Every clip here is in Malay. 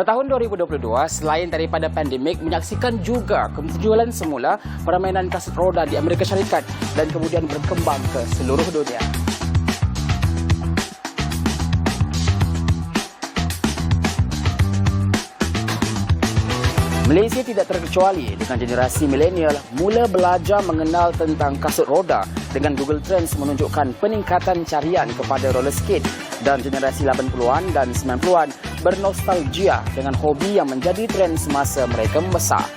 Pada tahun 2022, selain daripada pandemik, menyaksikan juga kemunculan semula permainan kasut roda di Amerika Syarikat dan kemudian berkembang ke seluruh dunia. Malaysia tidak terkecuali dengan generasi milenial mula belajar mengenal tentang kasut roda dengan Google Trends menunjukkan peningkatan carian kepada roller skate dan generasi 80-an dan 90-an bernostalgia dengan hobi yang menjadi trend semasa mereka membesar.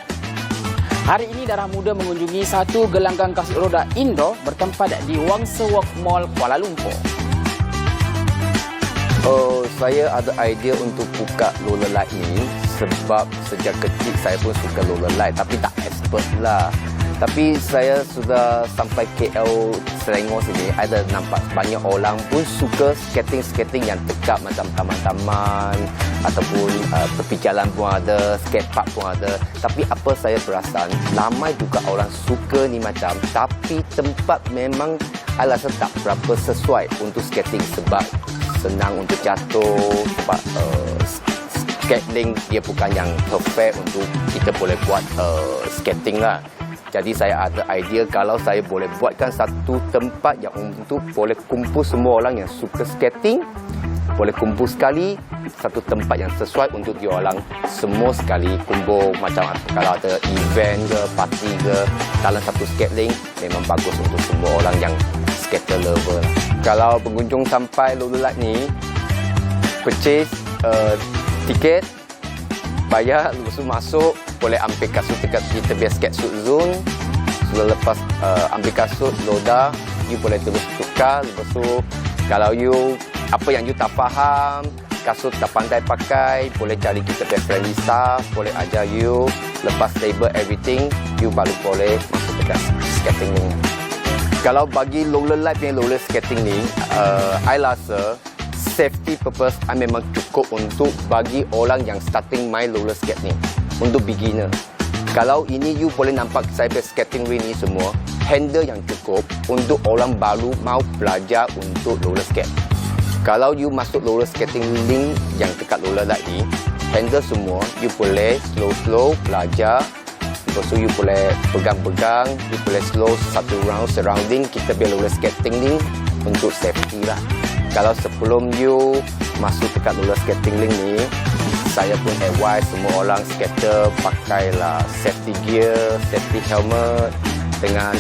Hari ini darah muda mengunjungi satu gelanggang kasut roda indoor bertempat di Wangsa Walk Mall, Kuala Lumpur. Saya ada idea untuk buka rollerblade ni sebab sejak kecil saya pun suka rollerblade tapi tak expert lah. Tapi saya sudah sampai KL Selangor sini, ada nampak banyak orang pun suka skating yang tegak macam taman-taman ataupun tepi jalan pun ada, skatepark pun ada. Tapi apa saya perasan, ramai juga orang suka ni macam, tapi tempat memang saya rasa tak berapa sesuai untuk skating sebab senang untuk jatuh, sebab skating dia bukan yang perfect untuk kita boleh buat skating lah. Jadi saya ada idea kalau saya boleh buatkan satu tempat yang untuk boleh kumpul semua orang yang suka skating, boleh kumpul sekali, satu tempat yang sesuai untuk diorang semua sekali kumpul. Macam kalau ada event ke, party ke, dalam satu skating memang bagus untuk semua orang yang skater lover lah. Kalau pengunjung sampai rollerblade ni, purchase tiket, bayar, lepas tu masuk, boleh ambil kasut dekat kita biar skate suit zone. Sudah lepas ambil kasut, loda, you boleh terus tukar. Lepas tu, kalau you, apa yang you tak faham, kasut tak pandai pakai, boleh cari kita punya friendly staff, boleh ajar you. Lepas stable everything, you baru boleh masuk dekat skating ni. Kalau bagi rollerblade punya roller skating ni, I rasa safety purpose I memang cukup untuk bagi orang yang starting main roller skate ni, untuk beginner. Kalau ini you boleh nampak saya punya skating ring ni semua, handle yang cukup untuk orang baru mau belajar untuk roller skate. Kalau you masuk roller skating ring yang dekat rollerblade ni, handle semua, you boleh slow-slow belajar. Lepas tu you boleh pegang-pegang, you boleh slow satu round surrounding kita biar roller skating ni untuk safety lah. Kalau sebelum you masuk dekat roller skating ring ni, saya pun advise semua orang skater pakailah safety gear, safety helmet dengan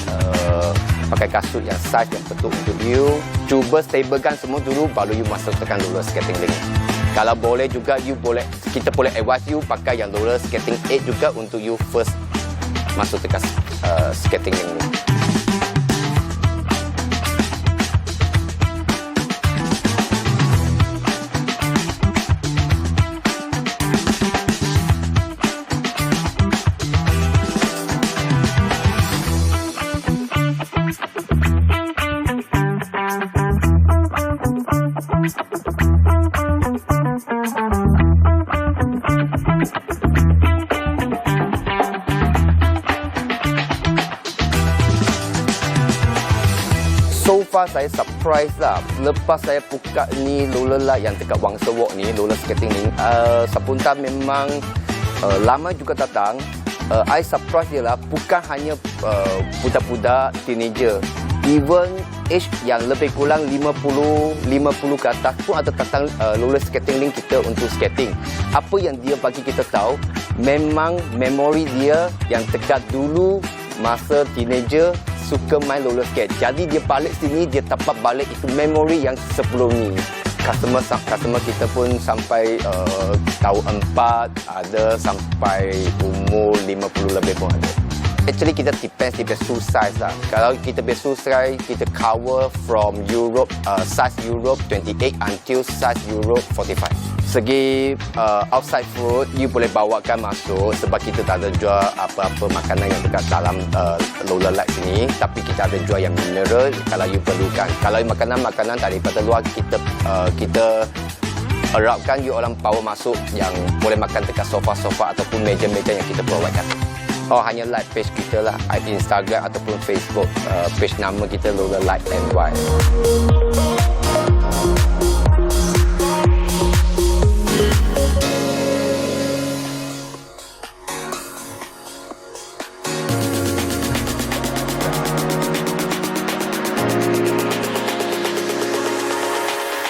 pakai kasut yang size yang betul untuk you. Cuba stablekan semua dulu baru you masuk dekat roller skating ring. Kalau boleh juga kita boleh advise you pakai yang roller skating 8 juga untuk you first masuk dekat skating ring ni. So far saya surprise lah. Lepas saya buka ni rollerblade yang dekat Wangsa Walk ni, roller skating ni, sepuntar memang lama juga datang. I surprise dia lah, bukan hanya budak-budak teenager, even age yang lebih kurang 50 ke atas pun ada datang roller skating ring kita untuk skating. Apa yang dia bagi kita tahu, memang memori dia yang dekat dulu masa teenager suka main roller skate. Jadi dia balik sini, dia dapat balik itu memori yang sebelum ni. Customer kita pun sampai tahun 4, ada sampai umur 50 lebih pun ada. Actually kita depends di shoe size lah. Kalau kita shoe size, kita cover from Europe, size Europe 28 until size Europe 45. Segi outside food, you boleh bawakan masuk sebab kita tak ada jual apa-apa makanan yang dekat dalam rollerblade sini. Tapi kita ada jual yang mineral kalau you perlukan. Kalau makanan-makanan daripada luar, kita harapkan you orang bawa masuk yang boleh makan dekat sofa-sofa ataupun meja-meja yang kita providekan. Hanya like page kita lah, Instagram ataupun Facebook. Page nama kita rollerblade NY.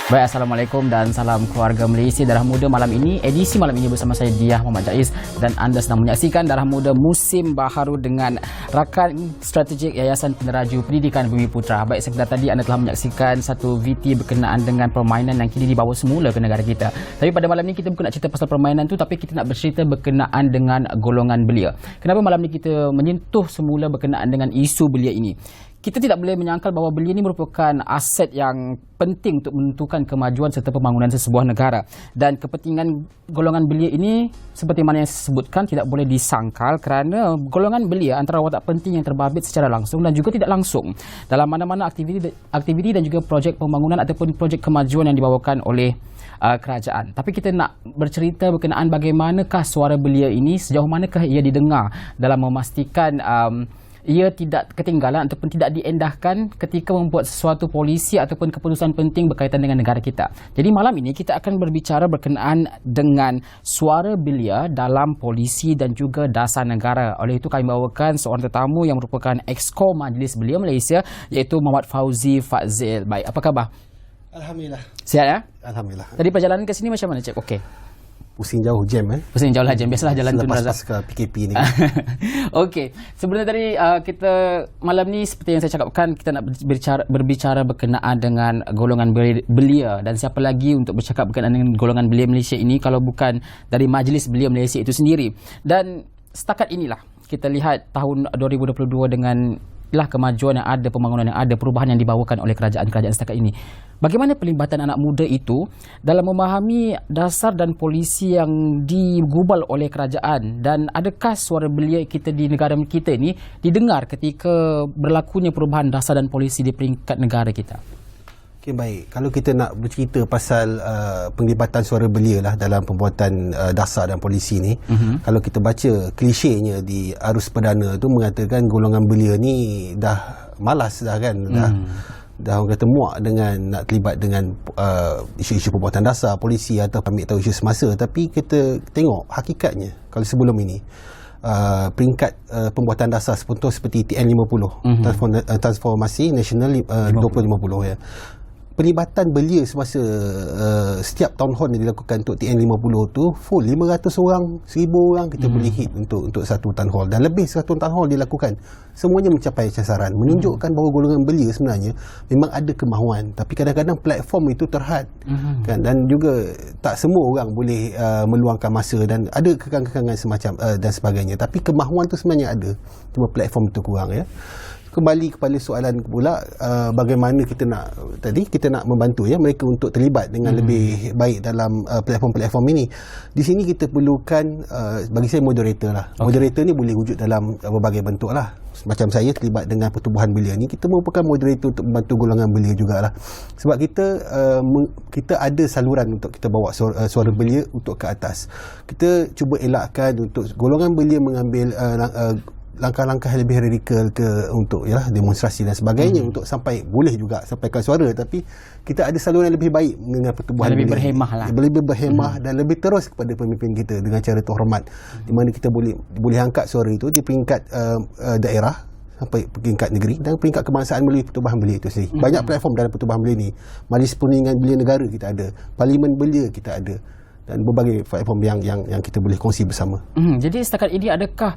Baik, Assalamualaikum dan salam keluarga Malaysia Darah Muda malam ini. Edisi malam ini bersama saya Diah Muhammad Jais dan anda sedang menyaksikan Darah Muda musim baharu dengan rakan strategik Yayasan Peneraju Pendidikan Bumi Putra. Baik, sebentar tadi anda telah menyaksikan satu VT berkenaan dengan permainan yang kini dibawa semula ke negara kita. Tapi pada malam ini kita bukan nak cerita pasal permainan tu, tapi kita nak bercerita berkenaan dengan golongan belia. Kenapa malam ini kita menyentuh semula berkenaan dengan isu belia ini? Kita tidak boleh menyangkal bahawa belia ini merupakan aset yang penting untuk menentukan kemajuan serta pembangunan sesebuah negara. Dan kepentingan golongan belia ini, seperti mana yang saya sebutkan, tidak boleh disangkal kerana golongan belia antara watak penting yang terbabit secara langsung dan juga tidak langsung dalam mana-mana aktiviti dan juga projek pembangunan ataupun projek kemajuan yang dibawakan oleh kerajaan. Tapi kita nak bercerita berkenaan bagaimanakah suara belia ini, sejauh manakah ia didengar dalam memastikan ia tidak ketinggalan ataupun tidak diendahkan ketika membuat sesuatu polisi ataupun keputusan penting berkaitan dengan negara kita. Jadi malam ini kita akan berbicara berkenaan dengan suara belia dalam polisi dan juga dasar negara. Oleh itu kami bawakan seorang tetamu yang merupakan Exco Majlis Belia Malaysia, iaitu Muhammad Fauzi Fadzil. Baik, apa khabar? Alhamdulillah. Sihat ya? Alhamdulillah. Tadi perjalanan ke sini macam mana, Cik? Okey. Pusing jauh jam Pusing jauh lah jam. Biasalah jalan tu Lepas ke PKP ni. Okey. Sebenarnya tadi kita malam ni seperti yang saya cakapkan, kita nak berbicara berkenaan dengan golongan belia, dan siapa lagi untuk bercakap berkenaan dengan golongan belia Malaysia ini kalau bukan dari Majlis Belia Malaysia itu sendiri. Dan setakat inilah kita lihat tahun 2022 dengan kemajuan yang ada, pembangunan yang ada, perubahan yang dibawakan oleh kerajaan-kerajaan setakat ini. Bagaimana pelibatan anak muda itu dalam memahami dasar dan polisi yang digubal oleh kerajaan, dan adakah suara belia kita di negara kita ini didengar ketika berlakunya perubahan dasar dan polisi di peringkat negara kita? Okay, baik. Kalau kita nak bercerita pasal penglibatan suara belia lah dalam pembuatan dasar dan polisi ni, kalau kita baca klisenya di arus perdana tu mengatakan golongan belia ni dah malas dah kan, dah orang kata muak dengan nak terlibat dengan isu-isu pembuatan dasar polisi atau ambil tahu isu semasa. Tapi kita tengok hakikatnya kalau sebelum ini peringkat pembuatan dasar seperti TN50, transformasi nasional 2050 ya. Pelibatan belia semasa setiap town hall yang dilakukan untuk TN50 tu full 500 orang, 1000 orang kita boleh hit untuk satu town hall, dan lebih 100 town hall dilakukan. Semuanya mencapai sasaran, menunjukkan bahawa golongan belia sebenarnya memang ada kemahuan, tapi kadang-kadang platform itu terhad kan, dan juga tak semua orang boleh meluangkan masa, dan ada kekangan-kekangan semacam dan sebagainya. Tapi kemahuan tu sebenarnya ada, cuma platform itu kurang ya. Kembali kepada soalan pula, bagaimana kita nak membantu ya mereka untuk terlibat dengan lebih baik dalam platform-platform ini. Di sini kita perlukan bagi saya moderator lah. Moderator ni boleh wujud dalam berbagai bentuk lah. Macam saya terlibat dengan pertubuhan belia ni, kita merupakan moderator untuk membantu golongan belia jugalah. Sebab kita ada saluran untuk kita bawa suara belia untuk ke atas. Kita cuba elakkan untuk golongan belia mengambil langkah-langkah yang lebih radikal untuk demonstrasi dan sebagainya, untuk boleh juga sampaikan suara, tapi kita ada saluran yang lebih baik dengan pertubuhan lebih berhemah lah, lebih berhemah dan lebih terus kepada pemimpin kita dengan cara terhormat, di mana kita boleh angkat suara itu di peringkat daerah sampai peringkat negeri dan peringkat kebangsaan melalui pertubuhan belia itu sendiri. Banyak platform dalam pertubuhan belia ni. Majlis Perundingan Belia Negara kita ada, Parlimen Belia kita ada, dan berbagai platform yang kita boleh kongsi bersama. Jadi setakat ini adakah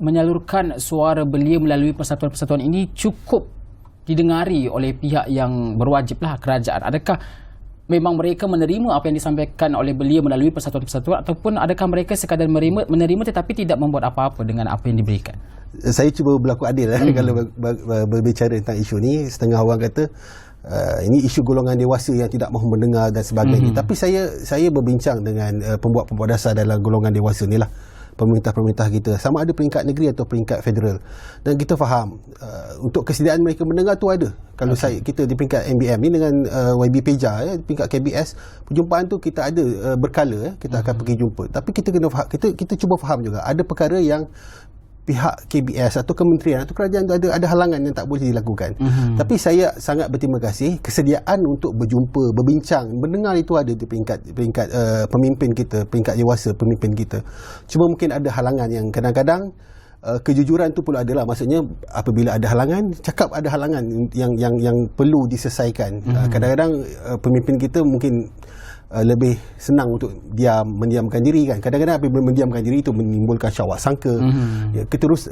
menyalurkan suara belia melalui persatuan-persatuan ini cukup didengari oleh pihak yang berwajib lah, kerajaan? Adakah memang mereka menerima apa yang disampaikan oleh belia melalui persatuan-persatuan, ataupun adakah mereka sekadar menerima tetapi tidak membuat apa-apa dengan apa yang diberikan? Saya cuba berlaku adil kalau berbicara tentang isu ni. Setengah orang kata ini isu golongan dewasa yang tidak mahu mendengar dan sebagainya. Tapi saya berbincang dengan pembuat-pembuat dasar dalam golongan dewasa ni lah, pemerintah-pemerintah kita, sama ada peringkat negeri atau peringkat federal, dan kita faham untuk kesediaan mereka mendengar tu ada. Kalau kita di peringkat MBM ni dengan YB Peja peringkat KBS, perjumpaan tu kita ada berkala kita akan pergi jumpa. Tapi kita kena kita cuba faham juga ada perkara yang pihak KBS atau kementerian atau kerajaan tu ada halangan yang tak boleh dilakukan. Tapi saya sangat berterima kasih kesediaan untuk berjumpa, berbincang, mendengar itu ada di peringkat pemimpin kita, peringkat dewasa pemimpin kita. Cuma mungkin ada halangan yang kadang-kadang kejujuran tu perlu ada lah. Maksudnya apabila ada halangan, cakap ada halangan yang perlu diselesaikan. Kadang-kadang pemimpin kita mungkin lebih senang untuk mendiamkan diri kan. Kadang-kadang apabila mendiamkan diri itu menimbulkan syawak sangka. Ya,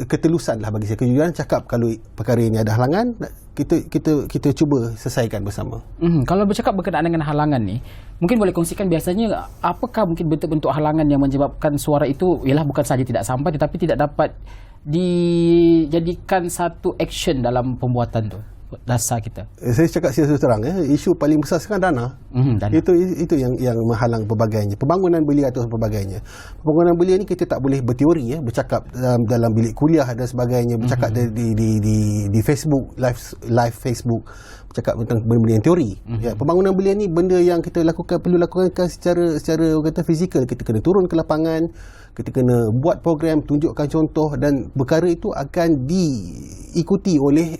ketelusan lah bagi saya. Kejujuran cakap kalau perkara ini ada halangan, kita cuba selesaikan bersama. Kalau bercakap berkenaan dengan halangan ni, mungkin boleh kongsikan biasanya apakah mungkin bentuk-bentuk halangan yang menyebabkan suara itu ialah bukan saja tidak sampai tetapi tidak dapat dijadikan satu action dalam pembuatan tu dasar kita. Saya cakap secara terang, isu paling besar sekarang dana. Dana. Itu yang menghalang pelbagainya. Pembangunan belia atau pelbagainya. Pembangunan belia ni kita tak boleh berteori, bercakap dalam bilik kuliah dan sebagainya, bercakap di Facebook, live Facebook, bercakap tentang benda-benda yang teori. Ya, pembangunan belia ni benda yang kita perlu lakukan secara orang kata fizikal. Kita kena turun ke lapangan, kita kena buat program, tunjukkan contoh, dan perkara itu akan diikuti oleh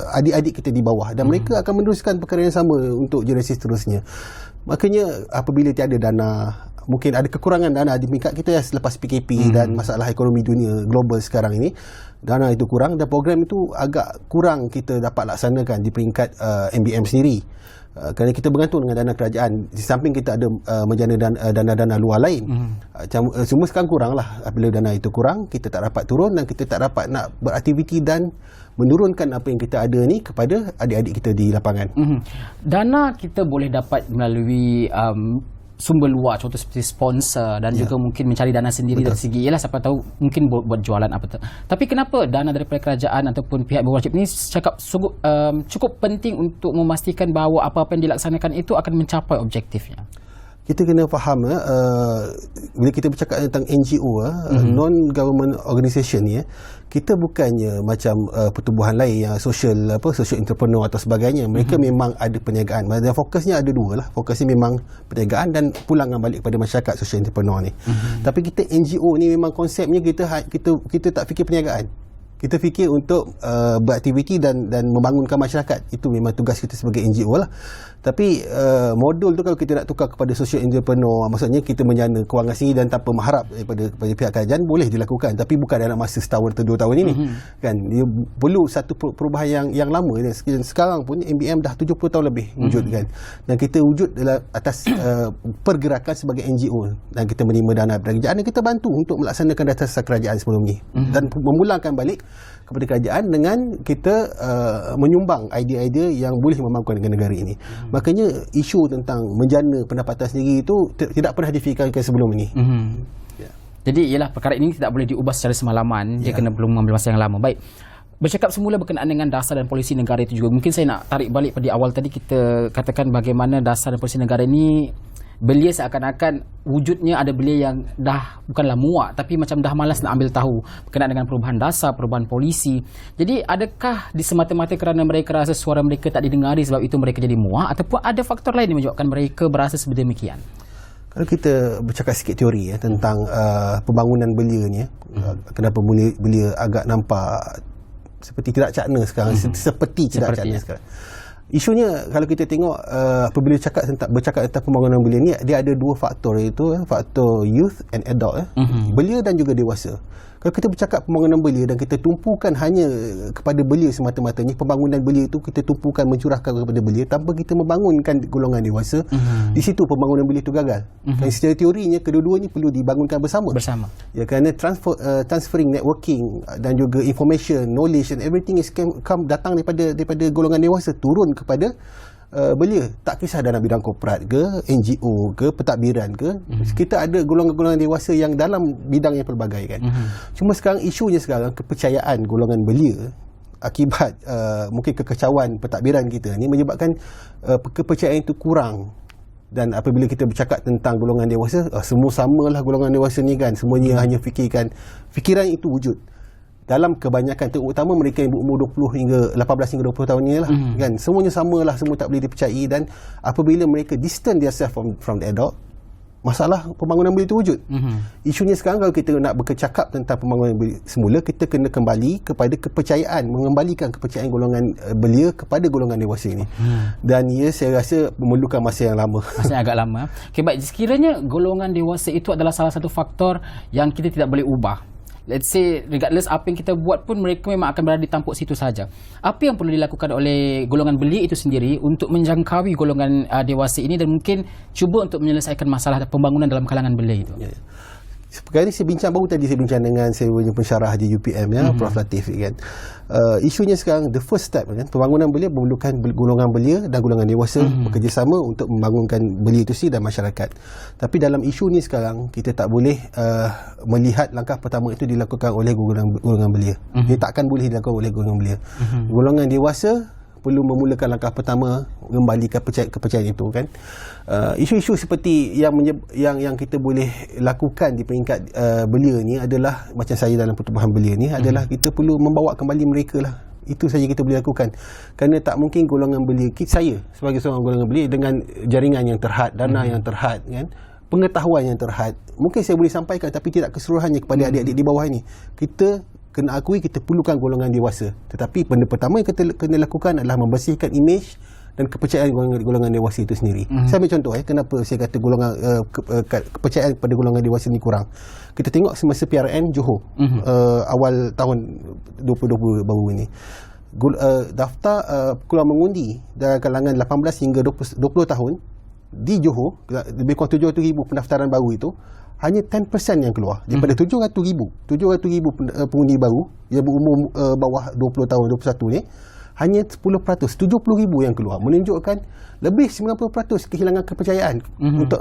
adik-adik kita di bawah, dan mereka akan meneruskan perkara yang sama untuk generasi seterusnya. Makanya apabila tiada dana, mungkin ada kekurangan dana di peringkat kita selepas PKP dan masalah ekonomi dunia global sekarang ini, dana itu kurang dan program itu agak kurang kita dapat laksanakan di peringkat MBM sendiri. Kerana kita bergantung dengan dana kerajaan. Di samping kita ada menjana dana-dana luar lain. Semua sekarang kurang lah. Apabila dana itu kurang, kita tak dapat turun dan kita tak dapat nak beraktiviti dan menurunkan apa yang kita ada ni kepada adik-adik kita di lapangan. Dana kita boleh dapat melalui sumber luar, contoh seperti sponsor dan juga mungkin mencari dana sendiri. Betul. Dari segi ialah siapa tahu mungkin buat jualan apa tu. Tapi kenapa dana daripada kerajaan ataupun pihak berwajib ni cukup penting untuk memastikan bahawa apa-apa yang dilaksanakan itu akan mencapai objektifnya? Kita kena faham bila kita bercakap tentang NGO, non-government organisation ni, kita bukannya macam pertubuhan lain yang social entrepreneur atau sebagainya. Mereka memang ada perniagaan dan fokusnya ada dua lah. Fokusnya memang perniagaan dan pulangan balik kepada masyarakat social entrepreneur ni. Tapi kita NGO ni memang konsepnya kita tak fikir perniagaan. Kita fikir untuk beraktiviti dan membangunkan masyarakat. Itu memang tugas kita sebagai NGO lah. Tapi modul tu kalau kita nak tukar kepada social entrepreneur, maksudnya kita menjana kewangan sendiri dan tanpa mengharap daripada pihak kerajaan, boleh dilakukan. Tapi bukan dalam masa setahun atau 2 tahun ini. Kan? Dia perlu satu perubahan yang lama. Dan sekarang pun MBM dah 70 tahun lebih wujud kan. Dan kita wujud dalam atas pergerakan sebagai NGO. Dan kita menerima dana dari kerajaan dan kita bantu untuk melaksanakan dasar kerajaan sebelum ni. Dan memulangkan balik kepada kerajaan dengan kita menyumbang idea-idea yang boleh membangunkan negara ini. Makanya isu tentang menjana pendapatan sendiri itu tidak pernah difikirkan sebelum ini. Jadi ialah perkara ini tidak boleh diubah secara semalaman. Dia kena belum mengambil masa yang lama. Baik. Bercakap semula berkenaan dengan dasar dan polisi negara itu juga. Mungkin saya nak tarik balik pada awal tadi, kita katakan bagaimana dasar dan polisi negara ini belia seakan-akan wujudnya ada belia yang dah bukanlah muak tapi macam dah malas nak ambil tahu berkenaan dengan perubahan dasar, perubahan polisi. Jadi adakah semata-mata kerana mereka rasa suara mereka tak didengari sebab itu mereka jadi muak, ataupun ada faktor lain yang menyebabkan mereka berasa sedemikian? Kalau kita bercakap sikit teori tentang pembangunan belia ni, kenapa belia agak nampak seperti tidak cakna sekarang, seperti tidak cakna sekarang. Isunya kalau kita tengok apabila bercakap tentang pembangunan belia ni, dia ada dua faktor, iaitu faktor youth and adult, belia dan juga dewasa. Kalau kita bercakap pembangunan belia dan kita tumpukan hanya kepada belia semata-matanya, pembangunan belia itu kita tumpukan mencurahkan kepada belia tanpa kita membangunkan golongan dewasa, di situ pembangunan belia itu gagal. Dan secara teorinya kedua-duanya perlu dibangunkan bersama. Ya, kerana transferring networking dan juga information, knowledge and everything is datang daripada golongan dewasa turun kepada belia. Tak kisah dalam bidang korporat ke, NGO ke, pentadbiran ke, kita ada golongan-golongan dewasa yang dalam bidang yang pelbagai kan. Cuma sekarang isunya kepercayaan golongan belia akibat mungkin kekecauan pentadbiran kita ni menyebabkan kepercayaan itu kurang. Dan apabila kita bercakap tentang golongan dewasa, semua samalah golongan dewasa ni kan, semuanya hanya fikiran itu wujud dalam kebanyakan, terutama mereka yang berumur 18 hingga 20 tahun ni lah, kan, semuanya samalah, semua tak boleh dipercayai. Dan apabila mereka distance themselves from the adult, masalah pembangunan belia itu wujud. Isunya sekarang kalau kita nak bercakap tentang pembangunan belia semula, kita kena kembali kepada kepercayaan, mengembalikan kepercayaan golongan belia kepada golongan dewasa ini. Dan saya rasa memerlukan masa yang lama. Masa yang agak lama. Okay, baik, sekiranya golongan dewasa itu adalah salah satu faktor yang kita tidak boleh ubah, let's say regardless apa yang kita buat pun mereka memang akan berada di tampuk situ saja. Apa yang perlu dilakukan oleh golongan belia itu sendiri untuk menjangkaui golongan dewasa ini dan mungkin cuba untuk menyelesaikan masalah pembangunan dalam kalangan belia itu? Perkara ni saya bincang dengan saya punya pensyarah di UPM Prof Latif kan. Isunya sekarang the first step kan, pembangunan belia memerlukan golongan belia dan golongan dewasa bekerjasama untuk membangunkan belia itu sendiri dan masyarakat. Tapi dalam isu ni sekarang kita tak boleh melihat langkah pertama itu dilakukan oleh golongan belia. Dia takkan boleh dilakukan oleh golongan belia. Golongan dewasa perlu memulakan langkah pertama mengembalikan kepercayaan itu kan. Isu-isu seperti yang kita boleh lakukan di peringkat belia ni adalah macam saya dalam pertubuhan belia ni adalah kita perlu membawa kembali mereka lah. Itu saja kita boleh lakukan. Kerana tak mungkin golongan belia saya sebagai seorang golongan belia dengan jaringan yang terhad, dana yang terhad kan, pengetahuan yang terhad, mungkin saya boleh sampaikan tapi tidak keseluruhannya kepada adik-adik di bawah ini. Kita kena akui kita perlukan golongan dewasa. Tetapi benda pertama yang kita kena lakukan adalah membersihkan imej dan kepercayaan golongan dewasa itu sendiri. Saya ambil contoh kenapa saya kata golongan kepercayaan kepada golongan dewasa ni kurang. Kita tengok semasa PRN Johor awal tahun 2020 baru ini. Daftar keluar mengundi dalam kalangan 18 hingga 20 tahun di Johor, lebih kurang 700,000 pendaftaran baru itu, hanya 10% yang keluar daripada 700,000 pengundi baru yang berumur bawah 20 tahun 21 ni, hanya 10%, 70,000 yang keluar, menunjukkan lebih 90% kehilangan kepercayaan untuk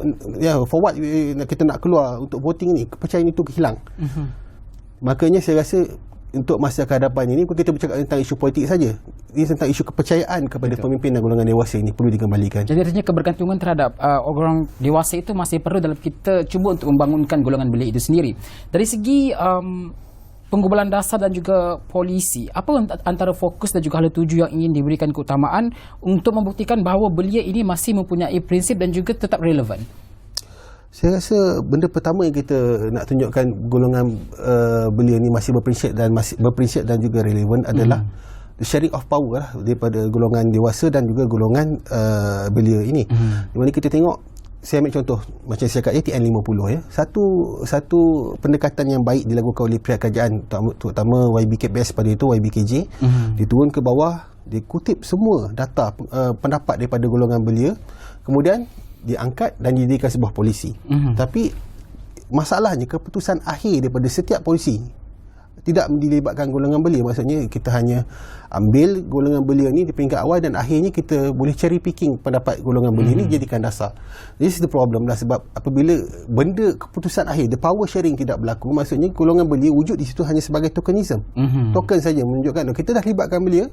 forward kita nak keluar untuk voting ni, kepercayaan itu hilang. Makanya saya rasa untuk masa kehadapan ini kita bercakap tentang isu politik saja. Ini tentang isu kepercayaan kepada pemimpin dan golongan dewasa ini perlu dikembalikan. Jadi artinya kebergantungan terhadap orang dewasa itu masih perlu dalam kita cuba untuk membangunkan golongan belia itu sendiri. Dari segi penggubalan dasar dan juga polisi, apa antara fokus dan juga hala tuju yang ingin diberikan keutamaan untuk membuktikan bahawa belia ini masih mempunyai prinsip dan juga tetap relevan? Saya rasa benda pertama yang kita nak tunjukkan golongan belia ni masih berprinsip dan juga relevan adalah the sharing of power lah daripada golongan dewasa dan juga golongan belia ini. Di mana kita tengok, saya ambil contoh macam saya kata TN50 satu pendekatan yang baik dilakukan oleh pihak kerajaan, terutama YBKBS pada itu, YBKJ, dia turun ke bawah, dia kutip semua data pendapat daripada golongan belia, kemudian diangkat dan didirikan sebuah polisi. Tapi masalahnya keputusan akhir daripada setiap polisi tidak dilibatkan golongan belia. Maksudnya kita hanya ambil golongan belia ni di peringkat awal dan akhirnya kita boleh cherry picking pendapat golongan belia ni jadikan dasar. This is the problem lah, sebab apabila benda keputusan akhir, the power sharing tidak berlaku, maksudnya golongan belia wujud di situ hanya sebagai tokenism. Token saja menunjukkan kita dah libatkan belia,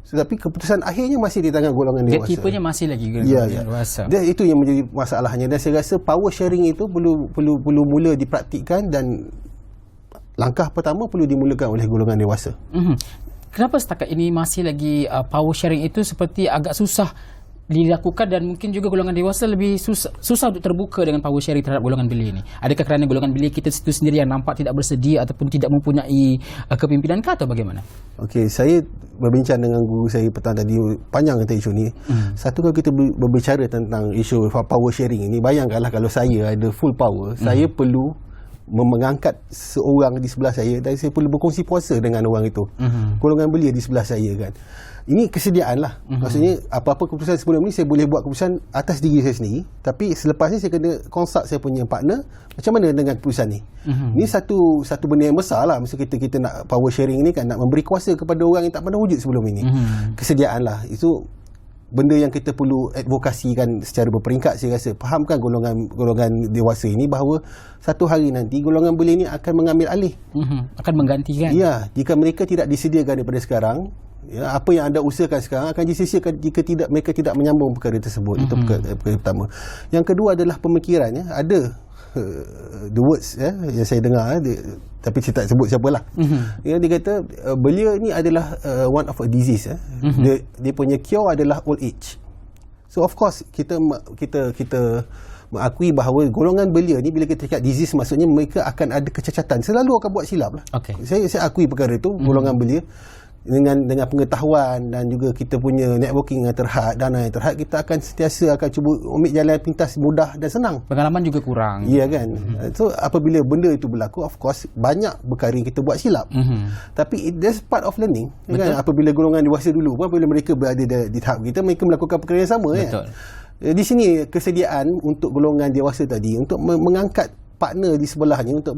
tetapi keputusan akhirnya masih di tangan golongan dewasa. Gatekeepernya masih lagi golongan dewasa. Dan itu yang menjadi masalahnya, dan saya rasa power sharing itu perlu mula dipraktikkan dan langkah pertama perlu dimulakan oleh golongan dewasa. Kenapa setakat ini masih lagi power sharing itu seperti agak susah dilakukan dan mungkin juga golongan dewasa lebih susah untuk terbuka dengan power sharing terhadap golongan belia ini? Adakah kerana golongan belia kita itu sendiri yang nampak tidak bersedia ataupun tidak mempunyai kepimpinan atau bagaimana? Okey, saya berbincang dengan guru saya petang tadi, panjang tentang isu ni. Satu, kalau kita berbicara tentang isu power sharing ini, bayangkanlah kalau saya ada full power, saya perlu mengangkat seorang di sebelah saya dan saya perlu berkongsi puasa dengan orang itu. Golongan belia di sebelah saya kan. Ini kesediaan lah. Maksudnya apa-apa keputusan sebelum ni saya boleh buat keputusan atas diri saya sendiri, tapi selepas ni saya kena consult saya punya partner, macam mana dengan keputusan ni. Ini satu benda yang besar lah. Maksud kita nak power sharing ni kan, nak memberi kuasa kepada orang yang tak pernah wujud sebelum ini. Kesediaan lah. Itu benda yang kita perlu advokasikan secara berperingkat. Saya rasa fahamkan golongan dewasa ini bahawa satu hari nanti golongan belia ini akan mengambil alih, akan menggantikan. Ya, jika mereka tidak disediakan daripada sekarang, ya, apa yang anda usahakan sekarang akan disisihkan jika mereka tidak menyambung perkara tersebut. Itu perkara pertama. Yang kedua adalah pemikiran. Ada the words yang saya dengar, tapi saya tak sebut siapalah. Dia kata belia ni adalah one of a disease. Dia punya cure adalah old age. So of course kita mengakui bahawa golongan belia ni bila kita cakap disease, maksudnya mereka akan ada kecacatan, selalu akan buat silap lah. Saya akui perkara itu. Golongan belia dengan pengetahuan dan juga kita punya networking yang terhad, dana yang terhad, kita akan sentiasa akan cuba ambil jalan pintas mudah dan senang. Pengalaman juga kurang. Ya kan. So apabila benda itu berlaku, of course banyak perkara yang kita buat silap. Tapi that's part of learning. Kan? Apabila golongan dewasa dulu pun, apabila mereka berada di tahap kita, mereka melakukan perkara yang sama. Betul. Kan? Di sini kesediaan untuk golongan dewasa tadi untuk mengangkat partner di sebelahnya untuk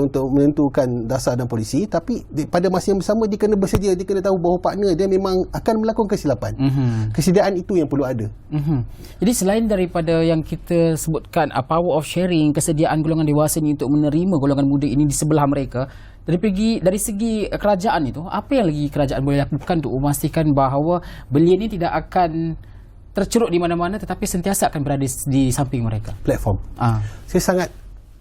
untuk menentukan dasar dan polisi, tapi pada masa yang bersama dia kena bersedia, dia kena tahu bahawa partner dia memang akan melakukan kesilapan. Kesediaan itu yang perlu ada. Jadi selain daripada yang kita sebutkan power of sharing, kesediaan golongan dewasa ini untuk menerima golongan muda ini di sebelah mereka, dari segi kerajaan itu, apa yang lagi kerajaan boleh lakukan untuk memastikan bahawa belia ini tidak akan terceruk di mana-mana tetapi sentiasa akan berada di samping mereka? Platform. Saya sangat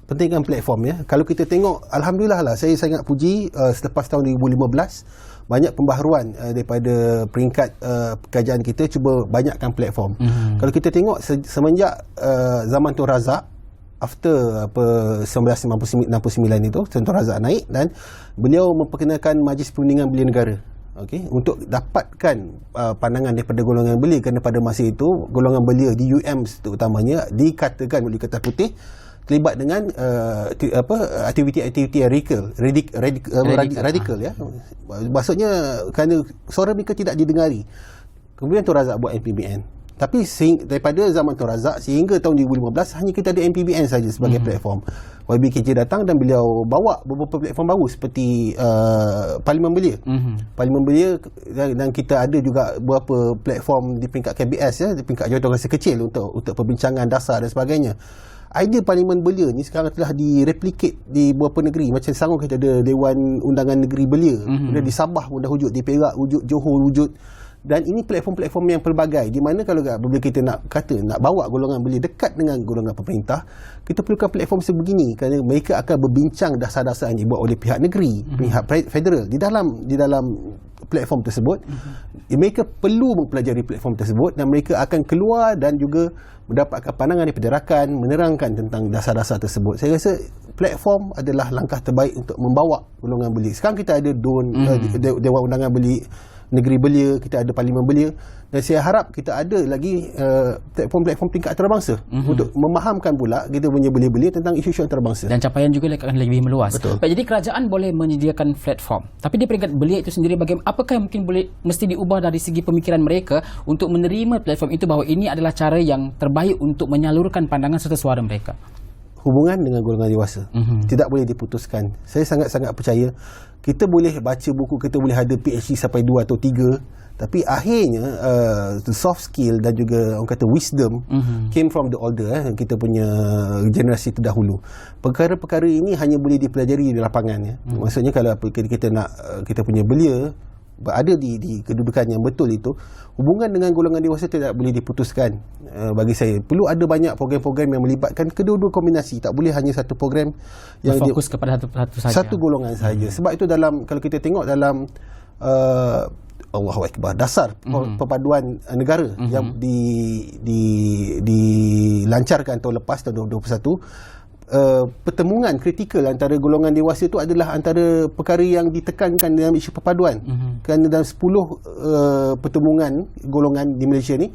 pentingkan platform ya. Kalau kita tengok, alhamdulillah lah, saya sangat puji selepas tahun 2015 banyak pembaharuan daripada peringkat kerajaan kita cuba banyakkan platform. Kalau kita tengok semenjak zaman Tun Razak, after 1969 itu, Tun Razak naik dan beliau memperkenalkan Majlis Perundingan Belia Negara. Okey, untuk dapatkan pandangan daripada golongan belia, kerana pada masa itu golongan belia di UM terutamanya dikatakan oleh Kertas Putih terlibat dengan aktiviti-aktiviti radikal ya. Maksudnya kerana suara mereka tidak didengari. Kemudian Tun Razak buat MPBN. Tapi daripada zaman Tun Razak sehingga tahun 2015 hanya kita ada MPBN saja sebagai platform. YBKJ datang dan beliau bawa beberapa platform baru seperti Parlimen Belia. Parlimen Belia, dan kita ada juga beberapa platform di peringkat KBS ya, di peringkat jawatankuasa kecil untuk perbincangan dasar dan sebagainya. Idea Parlimen Belia ni sekarang telah direplicate di beberapa negeri. Macam Selangor kita ada Dewan Undangan Negeri Belia. Kemudian di Sabah pun dah wujud, di Perak wujud, Johor wujud. Dan ini platform-platform yang pelbagai, di mana kalau apabila kita nak bawa golongan belia dekat dengan golongan pemerintah, kita perlukan platform sebegini, kerana mereka akan berbincang dasar-dasar yang dibuat oleh pihak negeri, pihak federal di dalam platform tersebut. Mereka perlu mempelajari platform tersebut dan mereka akan keluar dan juga mendapatkan pandangan daripada rakan, menerangkan tentang dasar-dasar tersebut. Saya rasa platform adalah langkah terbaik untuk membawa golongan belia. Sekarang kita ada Dewan Undangan Negeri Belia, kita ada Parlimen Belia, dan saya harap kita ada lagi platform-platform tingkat antarabangsa untuk memahamkan pula kita punya belia-belia tentang isu-isu antarabangsa. Dan capaian juga akan lebih meluas. Betul. Baik, jadi kerajaan boleh menyediakan platform, tapi di peringkat belia itu sendiri apakah yang mungkin mesti diubah dari segi pemikiran mereka untuk menerima platform itu bahawa ini adalah cara yang terbaik untuk menyalurkan pandangan serta suara mereka? Hubungan dengan golongan dewasa tidak boleh diputuskan. Saya sangat-sangat percaya kita boleh baca buku, kita boleh ada PhD sampai 2 atau 3, tapi akhirnya soft skill dan juga orang kata wisdom came from the older, kita punya generasi terdahulu. Perkara-perkara ini hanya boleh dipelajari di lapangan ya. Maksudnya kalau kita nak kita punya belia berada di kedudukan yang betul itu, hubungan dengan golongan dewasa tidak boleh diputuskan. Bagi saya perlu ada banyak program-program yang melibatkan kedua-dua kombinasi, tak boleh hanya satu program yang fokus kepada satu saja, satu golongan saja. Sebab itu kalau kita tengok dalam Allahu Akbar, dasar perpaduan negara yang dilancarkan tahun lepas, tahun 2021, pertemuan kritikal antara golongan dewasa itu adalah antara perkara yang ditekankan dalam isu perpaduan. Kerana dalam 10 pertemuan golongan di Malaysia ni,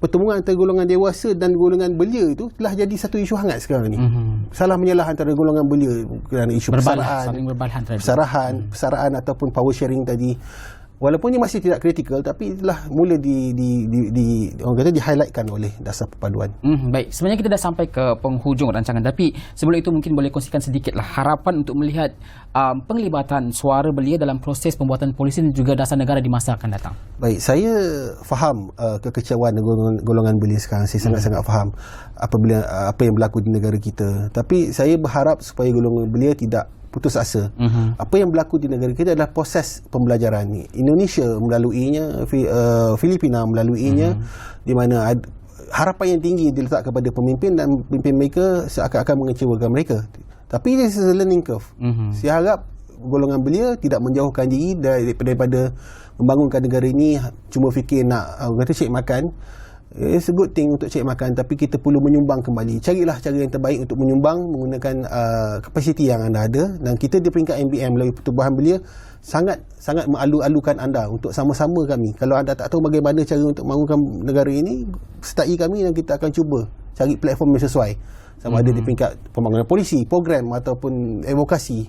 pertemuan antara golongan dewasa dan golongan belia itu telah jadi satu isu hangat sekarang ni. Salah menyalah antara golongan belia kerana isu persaraan ataupun power sharing tadi. Walaupun ini masih tidak kritikal, tapi telah mula orang kata di-highlightkan oleh dasar perpaduan. Baik, sebenarnya kita dah sampai ke penghujung rancangan, tapi sebelum itu mungkin boleh kongsikan sedikitlah harapan untuk melihat penglibatan suara belia dalam proses pembuatan polisi dan juga dasar negara di masa akan datang. Baik, saya faham kekecewaan golongan belia sekarang. Saya sangat-sangat faham apabila apa yang berlaku di negara kita. Tapi saya berharap supaya golongan belia tidak putus asa. Apa yang berlaku di negara kita adalah proses pembelajaran ni. Indonesia melaluinya, Filipina melaluinya, di mana harapan yang tinggi diletak kepada pemimpin dan pemimpin mereka seakan-akan mengecewakan mereka. Tapi this is a learning curve. Saya harap golongan belia tidak menjauhkan diri daripada membangunkan negara ini cuma fikir nak kata cek makan. It's a good thing untuk cari makan, tapi kita perlu menyumbang kembali. Carilah cara yang terbaik untuk menyumbang menggunakan kapasiti yang anda ada, dan kita di peringkat MBM melalui Pertubuhan Belia sangat mengalu-alukan anda untuk sama-sama kami. Kalau anda tak tahu bagaimana cara untuk membangunkan negara ini, sertai kami dan kita akan cuba cari platform yang sesuai, sama ada di peringkat pembangunan polisi, program ataupun advokasi.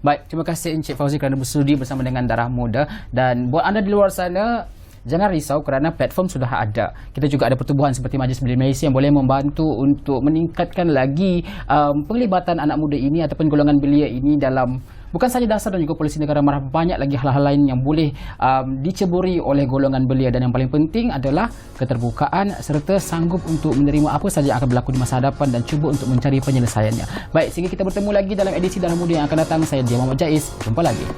Baik, terima kasih Encik Fauzi kerana bersudi bersama dengan Darah Muda. Dan buat anda di luar sana, jangan risau kerana platform sudah ada. Kita juga ada pertubuhan seperti Majlis Belia Malaysia yang boleh membantu untuk meningkatkan lagi penglibatan anak muda ini ataupun golongan belia ini dalam bukan sahaja dasar dan juga polisi negara marah, banyak lagi hal-hal lain yang boleh diceburi oleh golongan belia. Dan yang paling penting adalah keterbukaan serta sanggup untuk menerima apa sahaja yang akan berlaku di masa hadapan dan cuba untuk mencari penyelesaiannya. Baik, sehingga kita bertemu lagi dalam edisi Darah Muda yang akan datang. Saya Dia Muhammad Jais. Jumpa lagi.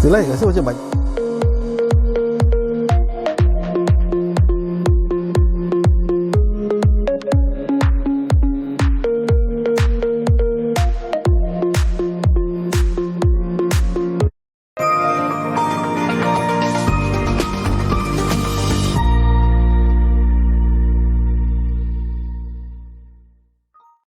Itulah, rasa macam